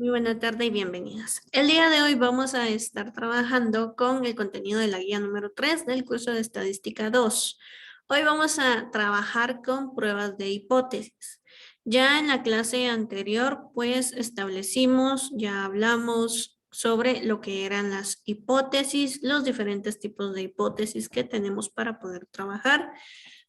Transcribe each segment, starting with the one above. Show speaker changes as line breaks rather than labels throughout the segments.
Muy buena tarde y bienvenidas. El día de hoy vamos a estar trabajando con el contenido de la guía número 3 del curso de Estadística 2. Hoy vamos a trabajar con pruebas de hipótesis. Ya en la clase anterior, pues establecimos, ya hablamos sobre lo que eran las hipótesis, los diferentes tipos de hipótesis que tenemos para poder trabajar.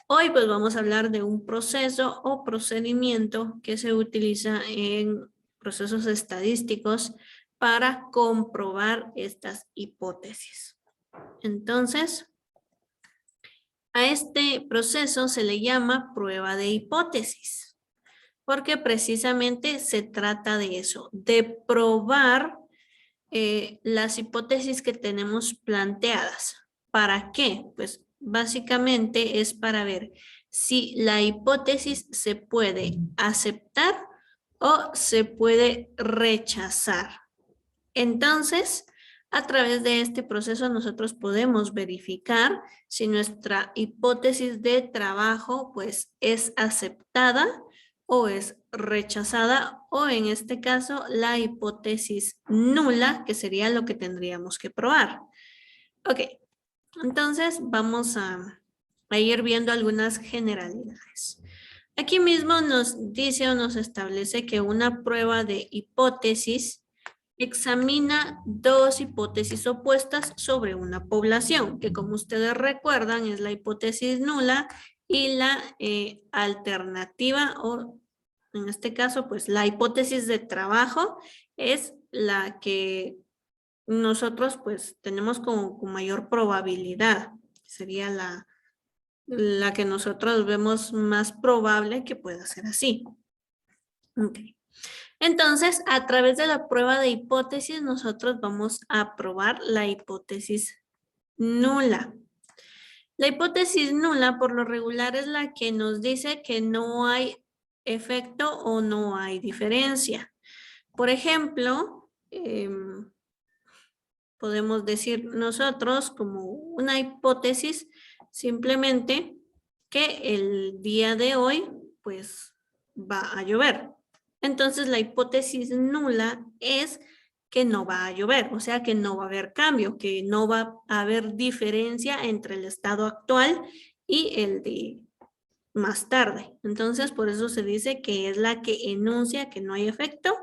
Hoy pues vamos a hablar de un proceso o procedimiento que se utiliza en procesos estadísticos para comprobar estas hipótesis. Entonces, a este proceso se le llama prueba de hipótesis, porque precisamente se trata de eso, de probar las hipótesis que tenemos planteadas. ¿Para qué? Pues básicamente es para ver si la hipótesis se puede aceptar o se puede rechazar. Entonces, a través de este proceso nosotros podemos verificar si nuestra hipótesis de trabajo pues es aceptada o es rechazada, o en este caso la hipótesis nula, que sería lo que tendríamos que probar. Ok, entonces vamos a ir viendo algunas generalidades. Aquí mismo nos dice o nos establece que una prueba de hipótesis examina dos hipótesis opuestas sobre una población, que como ustedes recuerdan es la hipótesis nula y la alternativa, o en este caso pues la hipótesis de trabajo es la que nosotros pues tenemos con mayor probabilidad. Sería la que nosotros vemos más probable que pueda ser así. Okay. Entonces, a través de la prueba de hipótesis, nosotros vamos a probar la hipótesis nula. La hipótesis nula, por lo regular, es la que nos dice que no hay efecto o no hay diferencia. Por ejemplo, podemos decir nosotros como una hipótesis simplemente que el día de hoy, pues, va a llover. Entonces, la hipótesis nula es que no va a llover, o sea, que no va a haber cambio, que no va a haber diferencia entre el estado actual y el de más tarde. Entonces, por eso se dice que es la que enuncia que no hay efecto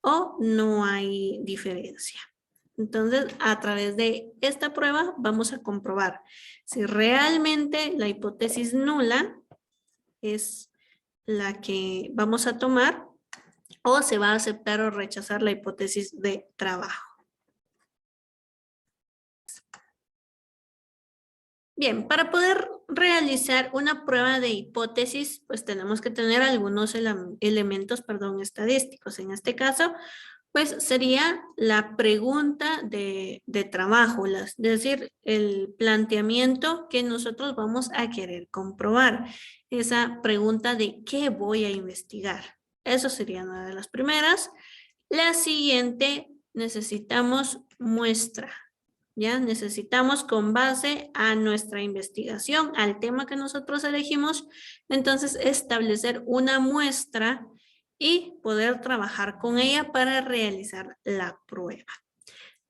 o no hay diferencia. Entonces, a través de esta prueba vamos a comprobar si realmente la hipótesis nula es la que vamos a tomar o se va a aceptar o rechazar la hipótesis de trabajo. Bien, para poder realizar una prueba de hipótesis, pues tenemos que tener algunos elementos, estadísticos. En este caso, pues sería la pregunta de trabajo, es decir, el planteamiento que nosotros vamos a querer comprobar. Esa pregunta de ¿qué voy a investigar? Eso sería una de las primeras. La siguiente, necesitamos muestra. Ya necesitamos, con base a nuestra investigación, al tema que nosotros elegimos, entonces establecer una muestra y poder trabajar con ella para realizar la prueba.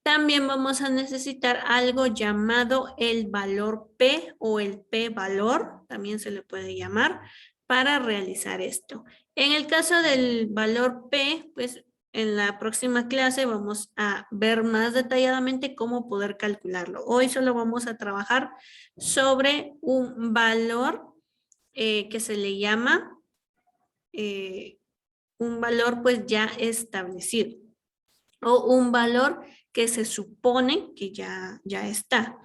También vamos a necesitar algo llamado el valor P o el P-valor, también se le puede llamar, para realizar esto. En el caso del valor P, pues en la próxima clase vamos a ver más detalladamente cómo poder calcularlo. Hoy solo vamos a trabajar sobre un valor que se le llama un valor pues ya establecido o un valor que se supone que ya está.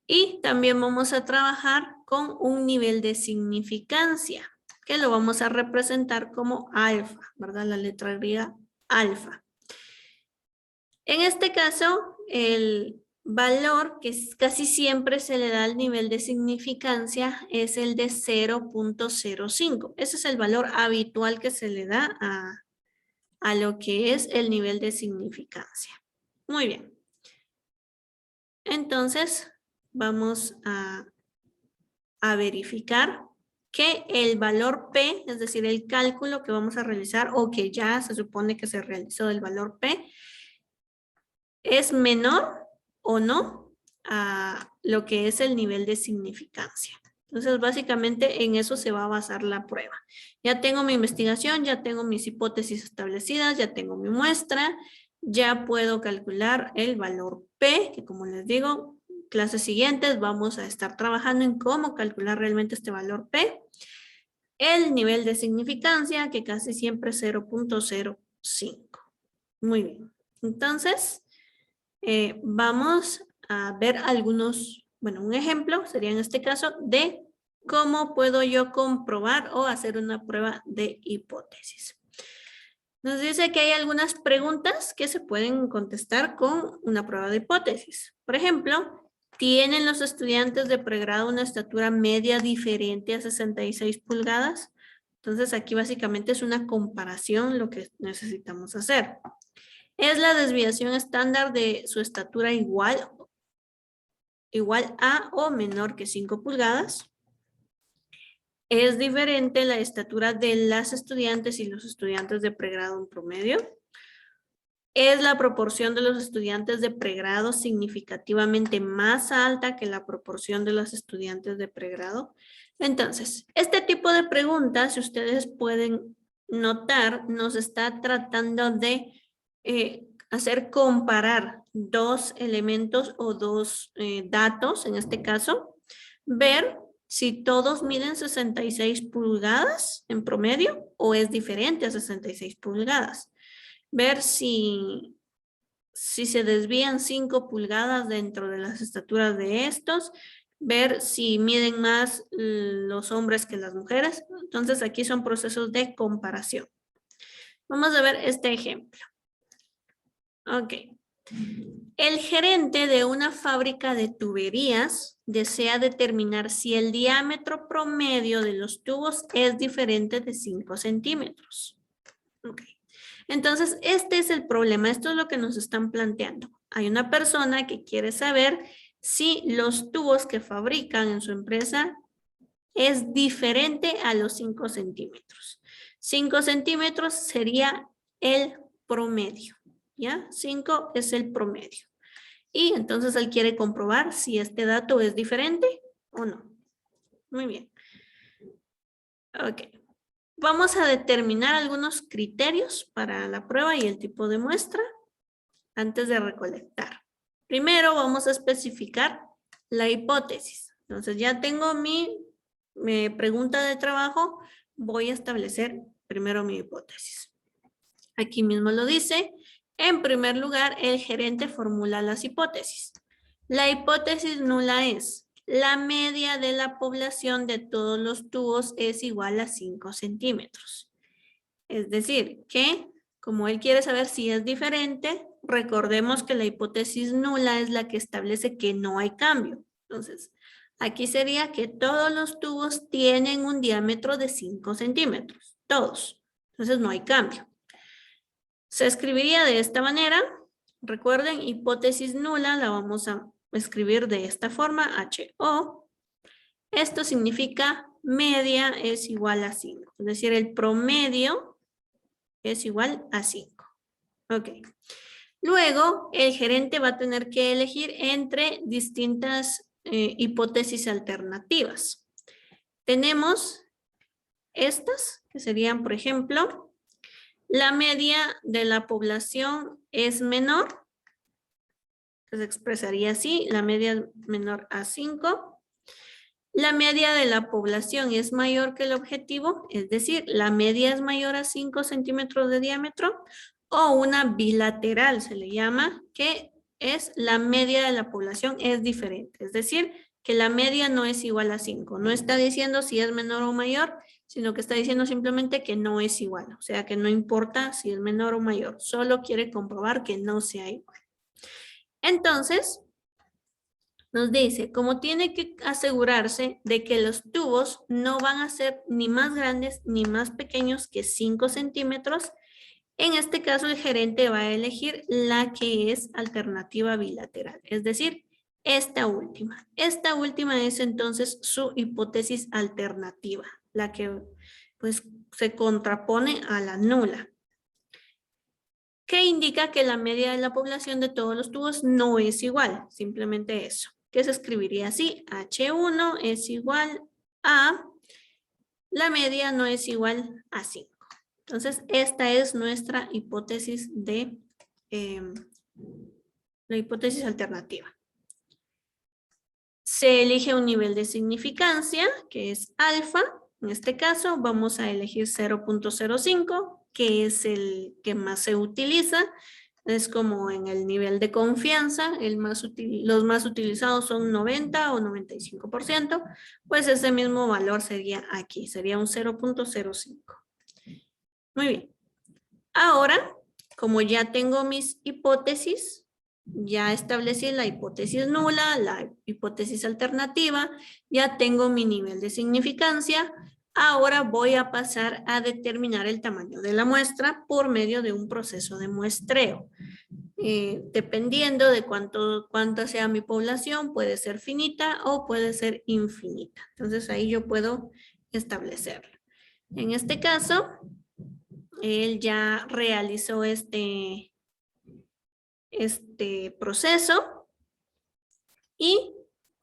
Y también vamos a trabajar con un nivel de significancia, que lo vamos a representar como alfa, ¿verdad? La letra griega alfa. En este caso, el valor que casi siempre se le da al nivel de significancia es el de 0.05. Ese es el valor habitual que se le da a lo que es el nivel de significancia. Muy bien. Entonces, vamos a verificar que el valor P, es decir, el cálculo que vamos a realizar o que ya se supone que se realizó del valor P, es menor o no a lo que es el nivel de significancia. Entonces, básicamente en eso se va a basar la prueba. Ya tengo mi investigación, ya tengo mis hipótesis establecidas, ya tengo mi muestra, ya puedo calcular el valor P, que como les digo, clases siguientes vamos a estar trabajando en cómo calcular realmente este valor P. El nivel de significancia, que casi siempre es 0.05. Muy bien. Entonces, vamos a ver algunos, bueno, un ejemplo sería en este caso de cómo puedo yo comprobar o hacer una prueba de hipótesis. Nos dice que hay algunas preguntas que se pueden contestar con una prueba de hipótesis. Por ejemplo, ¿tienen los estudiantes de pregrado una estatura media diferente a 66 pulgadas? Entonces aquí básicamente es una comparación lo que necesitamos hacer. ¿Es la desviación estándar de su estatura igual a o menor que 5 pulgadas? ¿Es diferente la estatura de las estudiantes y los estudiantes de pregrado en promedio? ¿Es la proporción de los estudiantes de pregrado significativamente más alta que la proporción de los estudiantes de pregrado? Entonces, este tipo de preguntas, si ustedes pueden notar, nos está tratando de hacer comparar dos elementos o dos datos, en este caso, ver si todos miden 66 pulgadas en promedio o es diferente a 66 pulgadas. Ver si se desvían 5 pulgadas dentro de las estaturas de estos, ver si miden más los hombres que las mujeres. Entonces aquí son procesos de comparación. Vamos a ver este ejemplo. Ok. El gerente de una fábrica de tuberías desea determinar si el diámetro promedio de los tubos es diferente de 5 centímetros. Ok. Entonces, este es el problema. Esto es lo que nos están planteando. Hay una persona que quiere saber si los tubos que fabrican en su empresa es diferente a los 5 centímetros. 5 centímetros sería el promedio, ¿ya? 5 es el promedio. Y entonces él quiere comprobar si este dato es diferente o no. Muy bien. Ok. Vamos a determinar algunos criterios para la prueba y el tipo de muestra antes de recolectar. Primero vamos a especificar la hipótesis. Entonces ya tengo mi pregunta de trabajo. Voy a establecer primero mi hipótesis. Aquí mismo lo dice. En primer lugar, el gerente formula las hipótesis. La hipótesis nula es: la media de la población de todos los tubos es igual a 5 centímetros. Es decir, que como él quiere saber si es diferente, recordemos que la hipótesis nula es la que establece que no hay cambio. Entonces, aquí sería que todos los tubos tienen un diámetro de 5 centímetros. Todos. Entonces, no hay cambio. Se escribiría de esta manera. Recuerden, hipótesis nula la vamos a escribir de esta forma, HO. Esto significa media es igual a 5. Es decir, el promedio es igual a 5. Ok. Luego, el gerente va a tener que elegir entre distintas hipótesis alternativas. Tenemos estas, que serían, por ejemplo, la media de la población es menor. Se expresaría así, la media es menor a 5. La media de la población es mayor que el objetivo, es decir, la media es mayor a 5 centímetros de diámetro, o una bilateral se le llama, que es la media de la población es diferente, es decir, que la media no es igual a 5. No está diciendo si es menor o mayor, sino que está diciendo simplemente que no es igual, o sea que no importa si es menor o mayor, solo quiere comprobar que no sea igual. Entonces, nos dice, como tiene que asegurarse de que los tubos no van a ser ni más grandes ni más pequeños que 5 centímetros, en este caso el gerente va a elegir la que es alternativa bilateral, es decir, esta última. Esta última es entonces su hipótesis alternativa. la que pues se contrapone a la nula. ¿Qué indica que la media de la población de todos los tubos no es igual? Simplemente eso. Que se escribiría así, H1 es igual a, la media no es igual a 5. Entonces, esta es nuestra hipótesis de, la hipótesis alternativa. Se elige un nivel de significancia, que es alfa. En este caso, vamos a elegir 0.05, que es el que más se utiliza. Es como en el nivel de confianza, los más utilizados son 90 o 95%, pues ese mismo valor sería aquí, sería un 0.05. Muy bien. Ahora, como ya tengo mis hipótesis, ya establecí la hipótesis nula, la hipótesis alternativa, ya tengo mi nivel de significancia. Ahora voy a pasar a determinar el tamaño de la muestra por medio de un proceso de muestreo. Dependiendo de cuánta sea mi población, puede ser finita o puede ser infinita. Entonces ahí yo puedo establecerlo. En este caso, él ya realizó este proceso y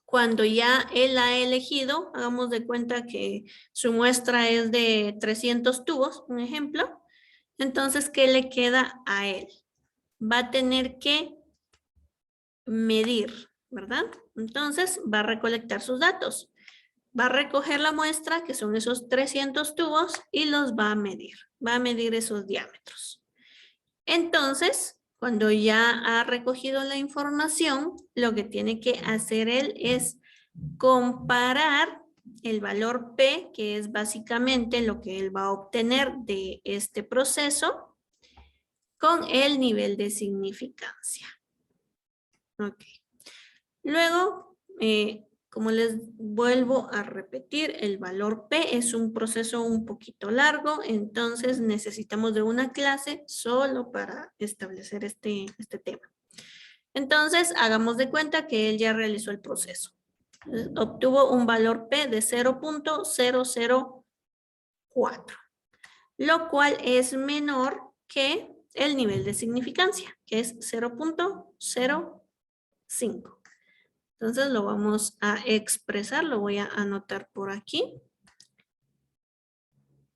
cuando ya él ha elegido, hagamos de cuenta que su muestra es de 300 tubos, un ejemplo, entonces, ¿qué le queda a él? Va a tener que medir, ¿verdad? Entonces, va a recolectar sus datos. Va a recoger la muestra, que son esos 300 tubos, y los va a medir. Va a medir esos diámetros. Entonces, cuando ya ha recogido la información, lo que tiene que hacer él es comparar el valor P, que es básicamente lo que él va a obtener de este proceso, con el nivel de significancia. Ok. Luego, como les vuelvo a repetir, el valor P es un proceso un poquito largo, entonces necesitamos de una clase solo para establecer este tema. Entonces, hagamos de cuenta que él ya realizó el proceso. Obtuvo un valor P de 0.004, lo cual es menor que el nivel de significancia, que es 0.05. Entonces lo vamos a expresar, lo voy a anotar por aquí,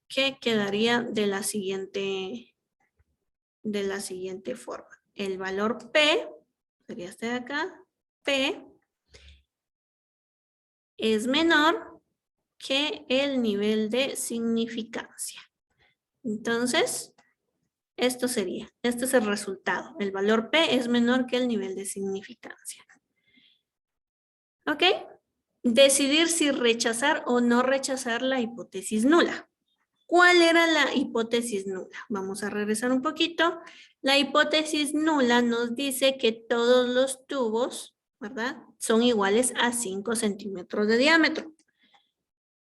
que quedaría de la siguiente forma. El valor P, sería este de acá, P es menor que el nivel de significancia. Entonces, este es el resultado. El valor P es menor que el nivel de significancia. ¿Ok? Decidir si rechazar o no rechazar la hipótesis nula. ¿Cuál era la hipótesis nula? Vamos a regresar un poquito. La hipótesis nula nos dice que todos los tubos, ¿verdad? Son iguales a 5 centímetros de diámetro.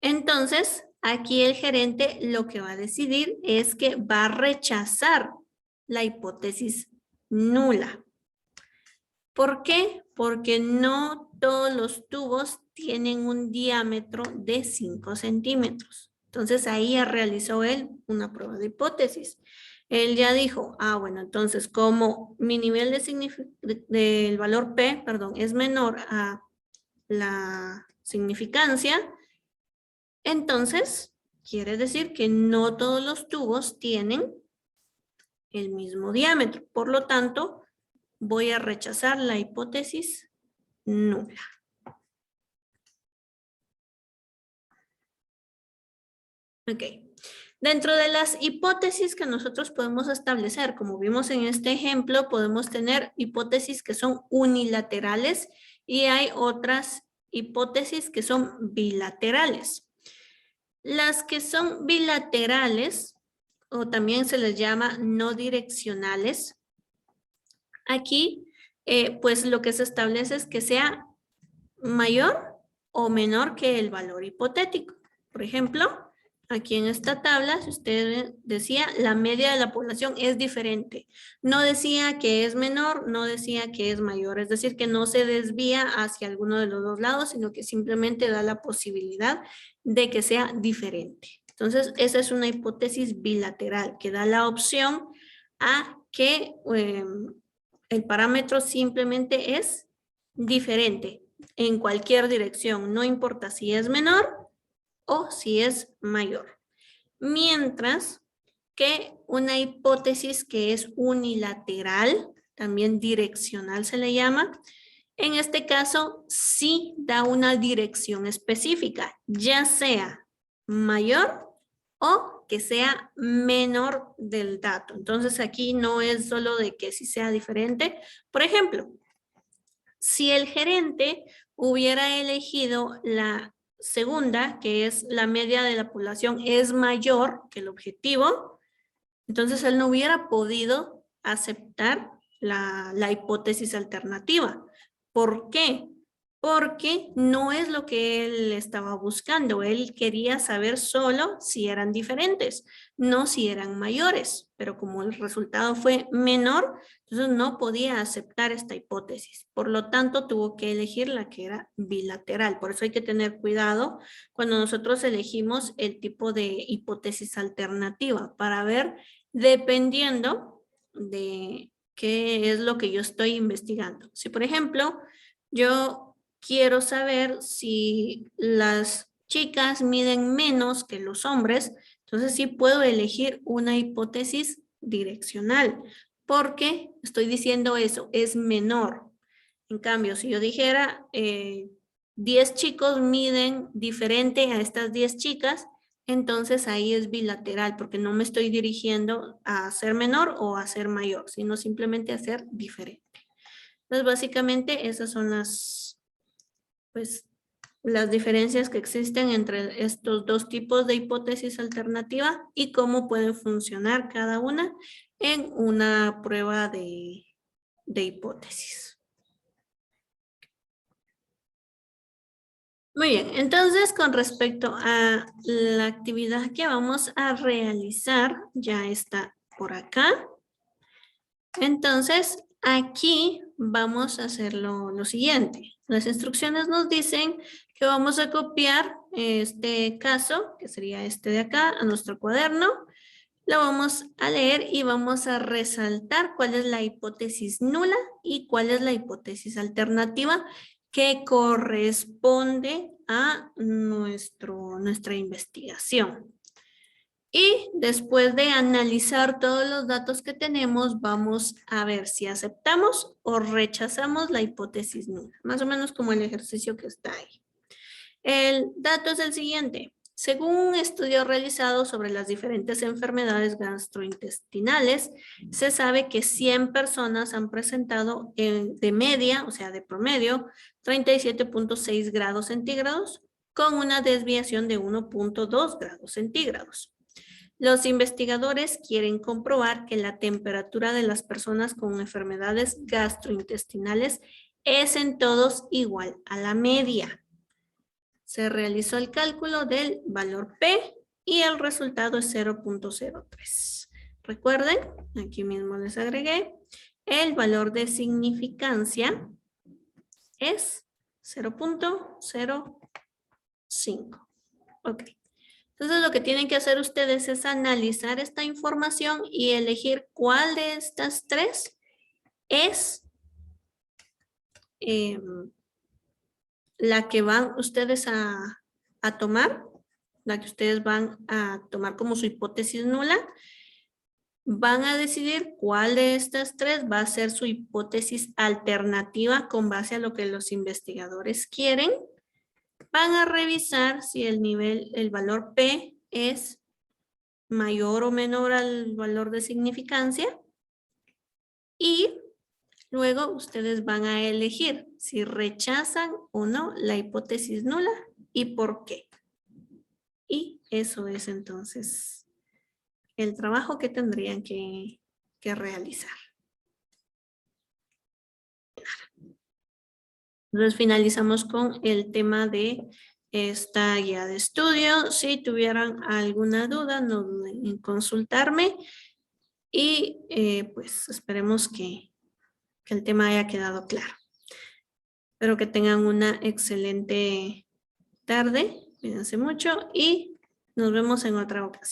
Entonces, aquí el gerente lo que va a decidir es que va a rechazar la hipótesis nula. ¿Por qué? Porque no todos los tubos tienen un diámetro de 5 centímetros. Entonces ahí ya realizó él una prueba de hipótesis. Él ya dijo, bueno, entonces como mi nivel del valor P, es menor a la significancia, entonces quiere decir que no todos los tubos tienen el mismo diámetro. Por lo tanto, voy a rechazar la hipótesis nula. Ok. Dentro de las hipótesis que nosotros podemos establecer, como vimos en este ejemplo, podemos tener hipótesis que son unilaterales y hay otras hipótesis que son bilaterales. Las que son bilaterales, o también se les llama no direccionales, aquí pues lo que se establece es que sea mayor o menor que el valor hipotético. Por ejemplo, aquí en esta tabla, si usted decía, la media de la población es diferente. No decía que es menor, no decía que es mayor. Es decir, que no se desvía hacia alguno de los dos lados, sino que simplemente da la posibilidad de que sea diferente. Entonces, esa es una hipótesis bilateral que da la opción a que el parámetro simplemente es diferente en cualquier dirección. No importa si es menor o si es mayor. Mientras que una hipótesis que es unilateral, también direccional se le llama, en este caso sí da una dirección específica, ya sea mayor o que sea menor del dato. Entonces aquí no es solo de que sí sea diferente. Por ejemplo, si el gerente hubiera elegido la segunda, que es la media de la población, es mayor que el objetivo, entonces él no hubiera podido aceptar la hipótesis alternativa. ¿Por qué? Porque no es lo que él estaba buscando. Él quería saber solo si eran diferentes, no si eran mayores. Pero como el resultado fue menor, entonces no podía aceptar esta hipótesis. Por lo tanto, tuvo que elegir la que era bilateral. Por eso hay que tener cuidado cuando nosotros elegimos el tipo de hipótesis alternativa para ver dependiendo de qué es lo que yo estoy investigando. Si, por ejemplo, yo quiero saber si las chicas miden menos que los hombres, entonces sí puedo elegir una hipótesis direccional, porque estoy diciendo eso, es menor. En cambio, si yo dijera 10 chicos miden diferente a estas 10 chicas, entonces ahí es bilateral, porque no me estoy dirigiendo a ser menor o a ser mayor, sino simplemente a ser diferente. Entonces, básicamente, esas son pues, las diferencias que existen entre estos dos tipos de hipótesis alternativa y cómo pueden funcionar cada una en una prueba de hipótesis. Muy bien, entonces con respecto a la actividad que vamos a realizar, ya está por acá. Entonces, aquí vamos a hacer lo siguiente. Las instrucciones nos dicen que vamos a copiar este caso, que sería este de acá, a nuestro cuaderno. Lo vamos a leer y vamos a resaltar cuál es la hipótesis nula y cuál es la hipótesis alternativa que corresponde a nuestra investigación. Y después de analizar todos los datos que tenemos, vamos a ver si aceptamos o rechazamos la hipótesis nula. Más o menos como el ejercicio que está ahí. El dato es el siguiente. Según un estudio realizado sobre las diferentes enfermedades gastrointestinales, se sabe que 100 personas han presentado de media, o sea, de promedio, 37.6 grados centígrados con una desviación de 1.2 grados centígrados. Los investigadores quieren comprobar que la temperatura de las personas con enfermedades gastrointestinales es en todos igual a la media. Se realizó el cálculo del valor P y el resultado es 0.03. Recuerden, aquí mismo les agregué, el valor de significancia es 0.05. Ok. Entonces lo que tienen que hacer ustedes es analizar esta información y elegir cuál de estas tres es la que van ustedes a tomar, la que ustedes van a tomar como su hipótesis nula. Van a decidir cuál de estas tres va a ser su hipótesis alternativa con base a lo que los investigadores quieren. Van a revisar si el valor P es mayor o menor al valor de significancia y luego ustedes van a elegir si rechazan o no la hipótesis nula y por qué. Y eso es entonces el trabajo que tendrían que realizar. Entonces finalizamos con el tema de esta guía de estudio. Si tuvieran alguna duda, no duden en consultarme. Y pues esperemos que el tema haya quedado claro. Espero que tengan una excelente tarde. Cuídense mucho y nos vemos en otra ocasión.